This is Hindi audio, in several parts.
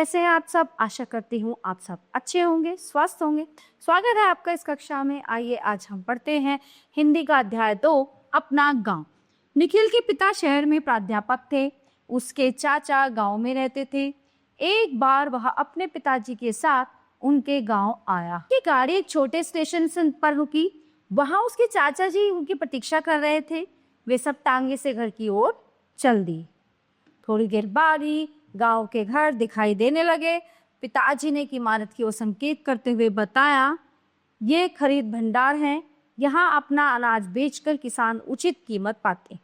कैसे हैं आप सब? आशा करती हूँ आप सब अच्छे होंगे, स्वस्थ होंगे। स्वागत है आपका इस कक्षा में। आइए आज हम पढ़ते हैं हिंदी का अध्याय 2, अपना गांव। निखिल के पिता शहर में प्राध्यापक थे। उसके चाचा गांव में रहते थे। एक बार वह अपने पिताजी के साथ उनके गांव आया। की गाड़ी एक छोटे स्टेशन पर रुकी। वहां उसके चाचा जी उनकी प्रतीक्षा कर रहे थे। वे सब टांगे से घर की ओर चल दी। थोड़ी देर बाद ही गांव के घर दिखाई देने लगे। पिताजी ने एक इमारत की ओर संकेत करते हुए बताया, ये खरीद भंडार है। यहाँ अपना अनाज बेचकर किसान उचित कीमत पाते।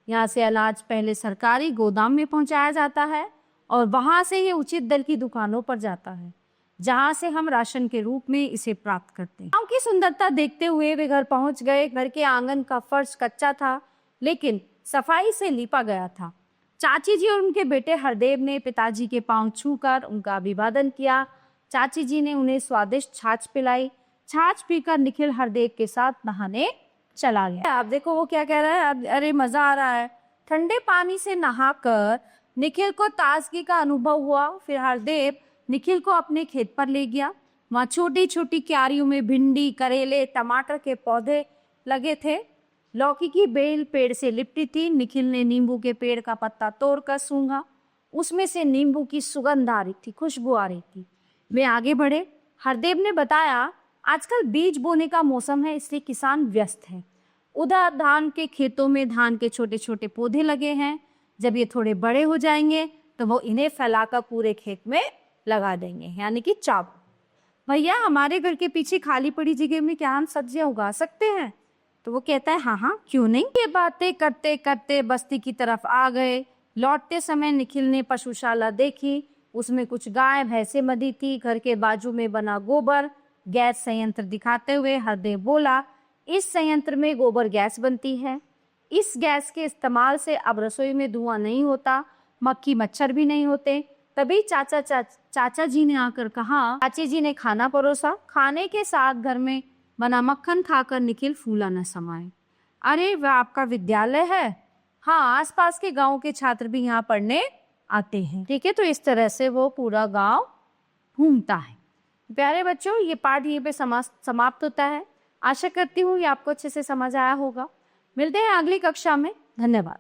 यहाँ से अनाज पहले सरकारी गोदाम में पहुंचाया जाता है और वहां से ये उचित दर की दुकानों पर जाता है, जहां से हम राशन के रूप में इसे प्राप्त करते हैं। गांव की सुंदरता देखते हुए वे घर पहुंच गए। घर के आंगन का फर्श कच्चा था, लेकिन सफाई से लीपा गया था। चाची जी और उनके बेटे हरदेव ने पिताजी के पांव छूकर उनका अभिवादन किया। चाची जी ने उन्हें स्वादिष्ट छाछ पिलाई। छाछ पीकर निखिल हरदेव के साथ नहाने चला गया। आप देखो वो क्या कह रहा है, अरे मजा आ रहा है। ठंडे पानी से नहाकर निखिल को ताजगी का अनुभव हुआ। फिर हरदेव निखिल को अपने खेत पर ले गया। वहाँ छोटी छोटी क्यारियों में भिंडी, करेले, टमाटर के पौधे लगे थे। लौकी की बेल पेड़ से लिपटी थी। निखिल ने नींबू के पेड़ का पत्ता तोड़कर सूंघा। उसमें से नींबू की सुगंध आ रही थी, खुशबू आ रही थी। वे आगे बढ़े। हरदेव ने बताया, आजकल बीज बोने का मौसम है, इसलिए किसान व्यस्त है। उधर धान के खेतों में धान के छोटे छोटे पौधे लगे हैं। जब ये थोड़े बड़े हो जाएंगे तो वो इन्हें फैलाकर पूरे खेत में लगा देंगे, यानी कि चाप। भैया, हमारे घर के पीछे खाली पड़ी जगह में क्या हम सब्जियां उगा सकते हैं? तो वो कहता है, हाँ हाँ क्यों नहीं। ये बातें करते करते बस्ती की तरफ आ गए। लौटते समय निखिल ने पशुशाला देखी। उसमें कुछ गाय भैंसे बंधी थी। घर के बाजू में बना गोबर गैस संयंत्र दिखाते हुए हरदेव बोला, इस संयंत्र में गोबर गैस बनती है। इस गैस के इस्तेमाल से अब रसोई में धुआं नहीं होता, मक्खी मच्छर भी नहीं होते। तभी चाचा जी ने आकर कहा। चाची जी ने खाना परोसा। खाने के साथ घर में बना मक्खन खाकर निखिल फूला न समाये। अरे वह आपका विद्यालय है? हाँ, आसपास के गांव के छात्र भी यहाँ पढ़ने आते हैं। ठीक है, तो इस तरह से वो पूरा गांव घूमता है। प्यारे बच्चों, ये पाठ यहीं पे समाप्त होता है। आशा करती हूँ ये आपको अच्छे से समझ आया होगा। मिलते हैं अगली कक्षा में। धन्यवाद।